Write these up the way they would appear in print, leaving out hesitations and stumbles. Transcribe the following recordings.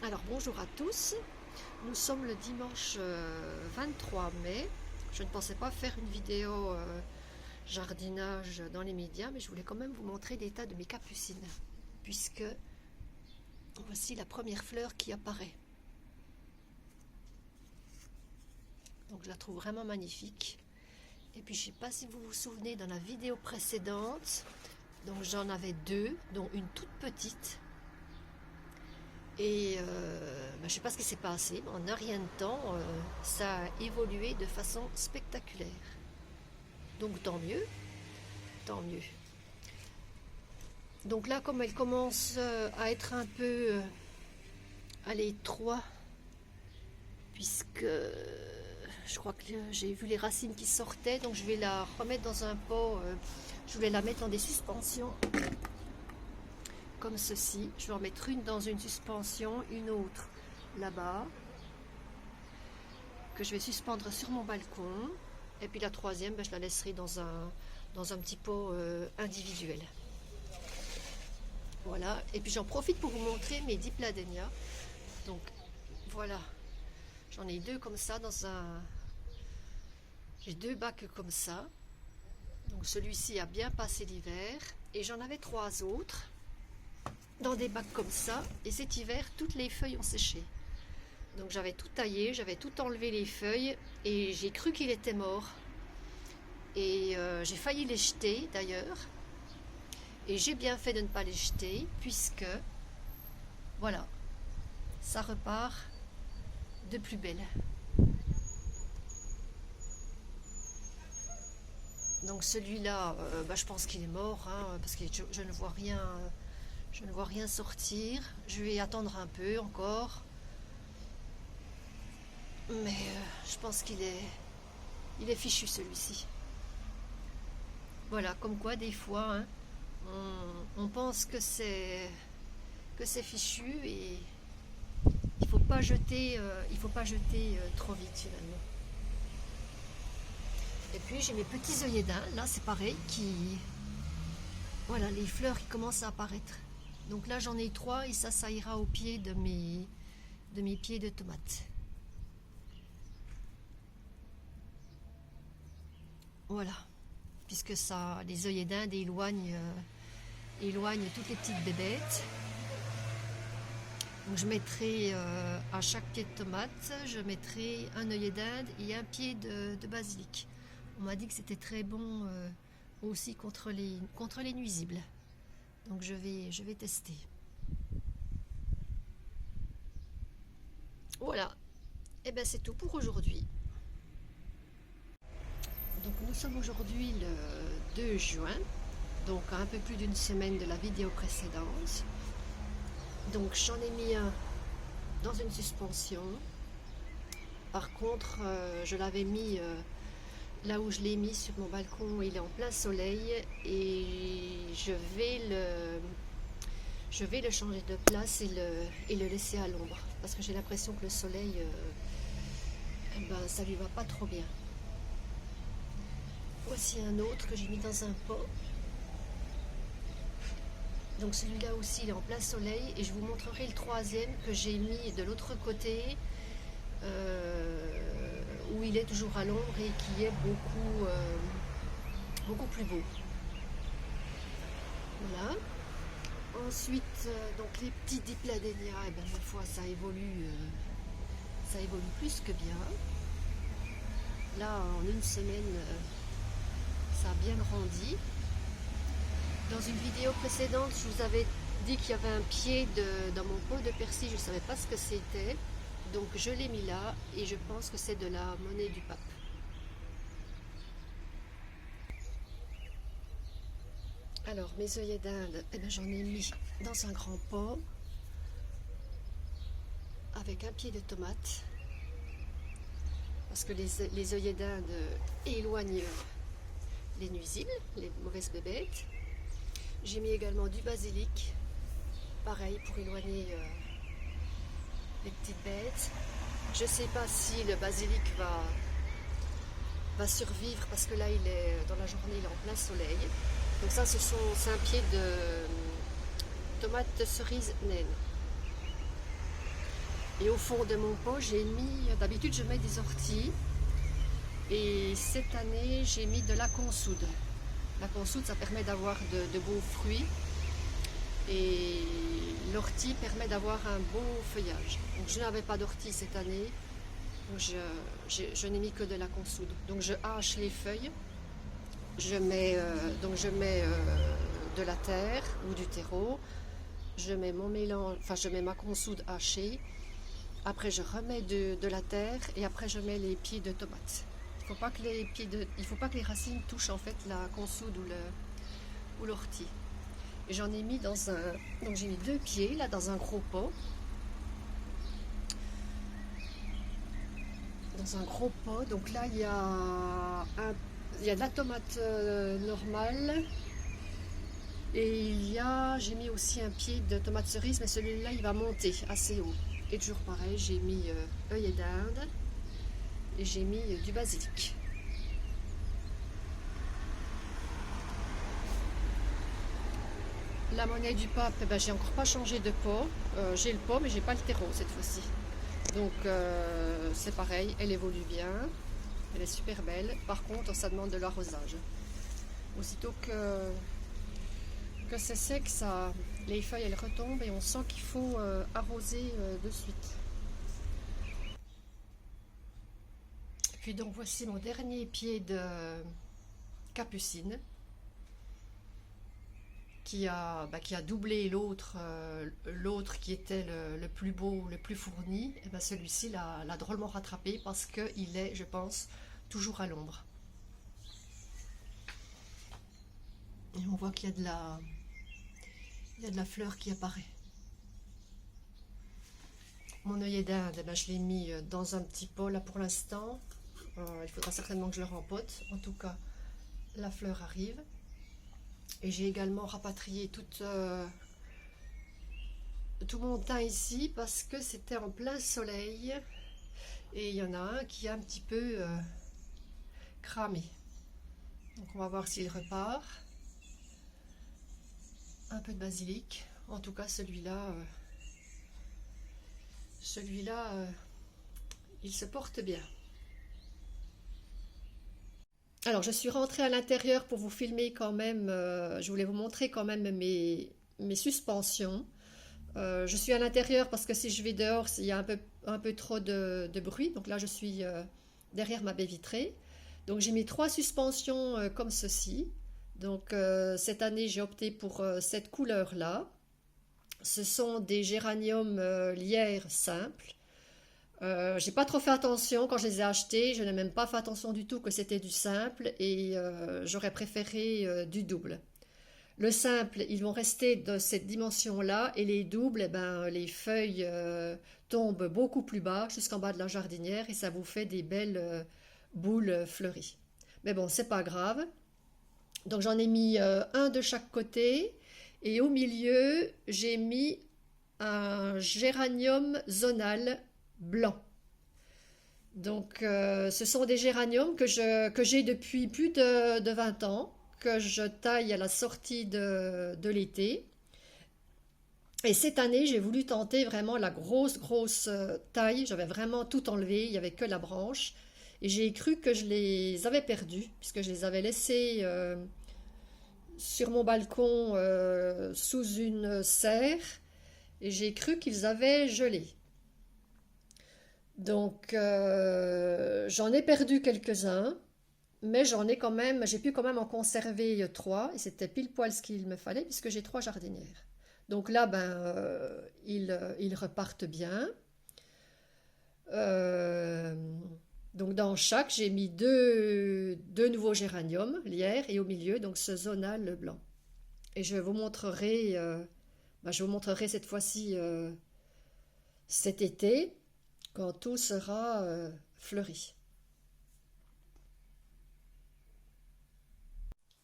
Alors bonjour à tous, nous sommes le dimanche 23 mai. Je ne pensais pas faire une vidéo jardinage dans les médias, mais je voulais quand même vous montrer l'état de mes capucines, puisque voici la première fleur qui apparaît. Donc je la trouve vraiment magnifique. Et puis je ne sais pas si vous vous souvenez, dans la vidéo précédente, donc j'en avais deux, dont une toute petite. Et je ne sais pas ce qui s'est passé, mais en un rien de temps, ça a évolué de façon spectaculaire. Donc tant mieux, tant mieux. Donc là, comme elle commence à être un peu à l'étroit, puisque je crois que j'ai vu les racines qui sortaient, donc je vais la remettre dans un pot, je voulais la mettre dans des suspensions. Comme ceci, je vais en mettre une dans une suspension, une autre là-bas, que je vais suspendre sur mon balcon, et puis la troisième, je la laisserai dans un petit pot individuel. Voilà, et puis j'en profite pour vous montrer mes dipladénias. Donc voilà, j'en ai deux comme ça j'ai deux bacs comme ça. Donc celui-ci a bien passé l'hiver, et j'en avais trois autres dans des bacs comme ça, et cet hiver toutes les feuilles ont séché. Donc j'avais tout taillé, j'avais tout enlevé les feuilles, et j'ai cru qu'il était mort, et j'ai failli les jeter d'ailleurs, et j'ai bien fait de ne pas les jeter, puisque voilà, ça repart de plus belle. Donc celui-là, je pense qu'il est mort, hein, parce que je ne vois rien. Je ne vois rien sortir. Je vais attendre un peu encore. Mais je pense qu'il est fichu celui-ci. Voilà, comme quoi des fois, hein, on pense que c'est fichu, et il faut pas jeter trop vite finalement. Et puis j'ai mes petits œillets d'Inde, là c'est pareil, voilà, les fleurs qui commencent à apparaître. Donc là j'en ai trois, et ça ira au pied de mes pieds de tomates. Voilà, puisque ça, les œillets d'Inde éloignent toutes les petites bébêtes. Donc je mettrai à chaque pied de tomate, je mettrai un œillet d'Inde et un pied de basilic. On m'a dit que c'était très bon aussi contre les nuisibles. Donc je vais tester. Voilà, et bien c'est tout pour aujourd'hui. Donc nous sommes aujourd'hui le 2 juin, donc à un peu plus d'une semaine de la vidéo précédente. Donc j'en ai mis un dans une suspension. Par contre, je l'avais mis là où je l'ai mis sur mon balcon, il est en plein soleil, et je vais le changer de place et le laisser à l'ombre, parce que j'ai l'impression que le soleil, ça lui va pas trop bien. Voici un autre que j'ai mis dans un pot. Donc celui-là aussi, il est en plein soleil, et je vous montrerai le troisième que j'ai mis de l'autre côté, où il est toujours à l'ombre et qui est beaucoup plus beau. Voilà. Ensuite, donc les petits dipladénias, ma foi, ça évolue plus que bien. Là, en une semaine, ça a bien grandi. Dans une vidéo précédente, je vous avais dit qu'il y avait un pied dans mon pot de persil, je ne savais pas ce que c'était. Donc je l'ai mis là, et je pense que c'est de la monnaie du pape. Alors mes œillets d'Inde, j'en ai mis dans un grand pot avec un pied de tomate, parce que les œillets d'Inde éloignent les nuisibles, les mauvaises bébêtes. J'ai mis également du basilic, pareil, pour éloigner les petites bêtes. Je ne sais pas si le basilic va survivre, parce que là, dans la journée, il est en plein soleil. Donc ça, c'est un pied de tomate cerise naine. Et au fond de mon pot, j'ai mis, d'habitude je mets des orties. Et cette année, j'ai mis de la consoude. La consoude, ça permet d'avoir de beaux fruits. Et l'ortie permet d'avoir un beau feuillage. Donc je n'avais pas d'ortie cette année. Donc je n'ai mis que de la consoude. Donc je hache les feuilles. Je mets de la terre ou du terreau. Je mets mon mélange, enfin je mets ma consoude hachée. Après je remets de la terre et après je mets les pieds de tomates. Il ne faut pas que les racines touchent en fait la consoude ou l'ortie. Et j'en ai mis donc j'ai mis 2 pieds là dans un gros pot. Dans un gros pot, donc là il y a de la tomate normale. Et j'ai mis aussi un pied de tomate cerise, mais celui-là il va monter assez haut. Et toujours pareil, j'ai mis œillet d'Inde et j'ai mis du basilic. La monnaie du pape, eh ben, j'ai encore pas changé de pot. J'ai le pot, mais j'ai pas le terreau cette fois-ci. Donc c'est pareil, elle évolue bien. Elle est super belle. Par contre, ça demande de l'arrosage. Aussitôt que c'est sec, les feuilles elles retombent et on sent qu'il faut arroser de suite. Puis donc voici mon dernier pied de capucine qui a doublé l'autre qui était le plus beau, le plus fourni. Et ben celui-ci l'a drôlement rattrapé parce qu'il est, je pense, toujours à l'ombre. Et on voit qu'il y a de la fleur qui apparaît. Mon œillet d'Inde, eh ben, je l'ai mis dans un petit pot là pour l'instant. Il faudra certainement que je le rempote. En tout cas, la fleur arrive. Et j'ai également rapatrié tout mon thym ici parce que c'était en plein soleil. Et il y en a un qui a un petit peu cramé. Donc on va voir s'il repart. Un peu de basilic. En tout cas, celui-là, il se porte bien. Alors, je suis rentrée à l'intérieur pour vous filmer quand même. Je voulais vous montrer quand même mes suspensions. Je suis à l'intérieur parce que si je vais dehors, il y a un peu trop de bruit. Donc là, je suis derrière ma baie vitrée. Donc j'ai mis 3 suspensions comme ceci. Donc cette année, j'ai opté pour cette couleur-là. Ce sont des géraniums lierre simples. J'ai pas trop fait attention quand je les ai achetés. Je n'ai même pas fait attention du tout que c'était du simple et j'aurais préféré du double. Le simple, ils vont rester de cette dimension-là et les doubles, eh ben, les feuilles tombent beaucoup plus bas, jusqu'en bas de la jardinière et ça vous fait des belles boules fleuries. Mais bon, c'est pas grave. Donc j'en ai mis un de chaque côté et au milieu, j'ai mis un géranium zonal blanc. Donc ce sont des géraniums que j'ai depuis plus de 20 ans, que je taille à la sortie de l'été. Et cette année, j'ai voulu tenter vraiment la grosse taille. J'avais vraiment tout enlevé, il n'y avait que la branche. Et j'ai cru que je les avais perdus, puisque je les avais laissés sur mon balcon sous une serre. Et j'ai cru qu'ils avaient gelé. Donc j'en ai perdu quelques-uns, mais j'ai pu quand même en conserver 3, et c'était pile poil ce qu'il me fallait, puisque j'ai 3 jardinières. Donc là, ils repartent bien. Euh, donc dans chaque, j'ai mis deux nouveaux géraniums, lierre, et au milieu, donc ce zonal blanc. Et je vous montrerai cette fois-ci cet été, quand tout sera fleuri.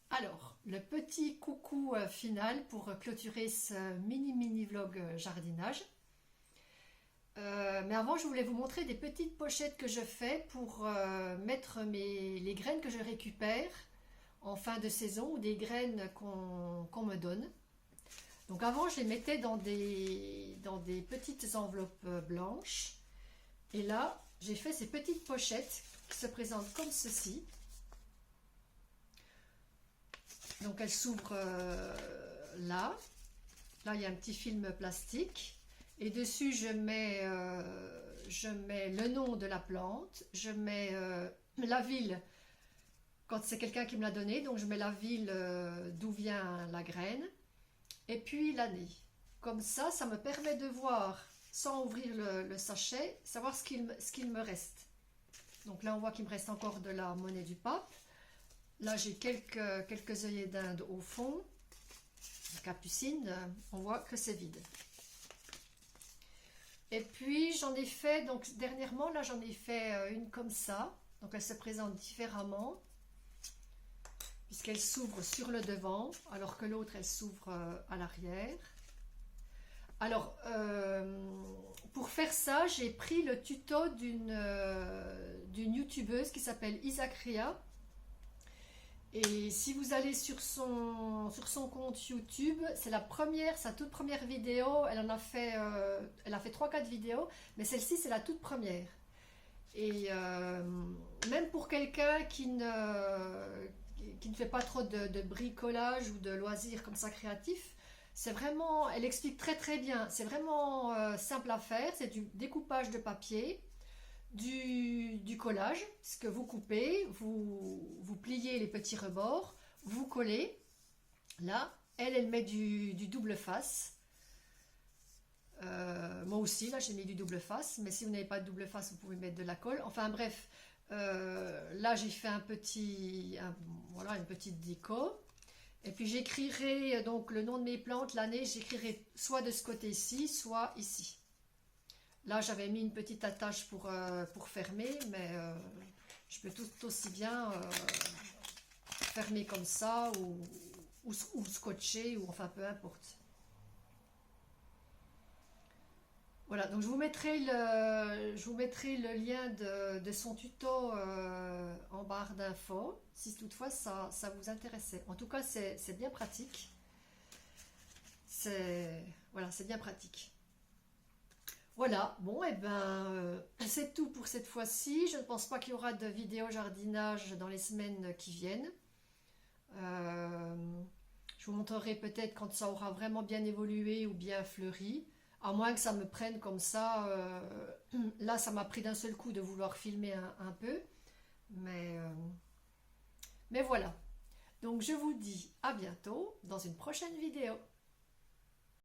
Alors, le petit coucou final pour clôturer ce mini vlog jardinage. Mais avant, je voulais vous montrer des petites pochettes que je fais pour mettre les graines que je récupère en fin de saison ou des graines qu'on me donne. Donc avant, je les mettais dans des petites enveloppes blanches. Et là, j'ai fait ces petites pochettes qui se présentent comme ceci. Donc elles s'ouvrent là. Là, il y a un petit film plastique. Et dessus, je mets le nom de la plante. Je mets la ville, quand c'est quelqu'un qui me l'a donné. Donc je mets la ville d'où vient la graine. Et puis l'année. Comme ça me permet de voir, sans ouvrir le sachet, savoir ce qu'il me reste. Donc là, on voit qu'il me reste encore de la monnaie du pape. Là, j'ai quelques œillets d'Inde au fond. La capucine, on voit que c'est vide. Et puis, j'en ai fait, donc dernièrement, là, j'en ai fait une comme ça. Donc, elle se présente différemment, puisqu'elle s'ouvre sur le devant, alors que l'autre, elle s'ouvre à l'arrière. Alors, pour faire ça, j'ai pris le tuto d'une youtubeuse qui s'appelle Isakria. Et si vous allez sur son compte YouTube, c'est sa toute première vidéo. Elle a fait 3-4 vidéos, mais celle-ci, c'est la toute première. Et même pour quelqu'un qui ne fait pas trop de bricolage ou de loisirs comme ça créatifs, c'est vraiment, elle explique très très bien. C'est vraiment simple à faire. C'est du découpage de papier, du collage, ce que vous coupez, vous pliez les petits rebords, vous collez. Là, elle met du double face. Moi aussi, là, j'ai mis du double face, mais si vous n'avez pas de double face, vous pouvez mettre de la colle. Enfin bref, là, j'ai fait voilà, une petite déco. Et puis j'écrirai donc le nom de mes plantes, l'année, j'écrirai soit de ce côté-ci, soit ici. Là, j'avais mis une petite attache pour fermer, mais je peux tout aussi bien fermer comme ça ou scotcher, ou enfin peu importe. Voilà, donc je vous mettrai le lien de son tuto en barre d'infos, si toutefois ça vous intéressait. En tout cas, c'est bien pratique. Voilà, c'est bien pratique. Voilà, bon, et ben, c'est tout pour cette fois-ci. Je ne pense pas qu'il y aura de vidéo jardinage dans les semaines qui viennent. Je vous montrerai peut-être quand ça aura vraiment bien évolué ou bien fleuri. À moins que ça me prenne comme ça. Là, ça m'a pris d'un seul coup de vouloir filmer un peu. Mais voilà. Donc, je vous dis à bientôt dans une prochaine vidéo.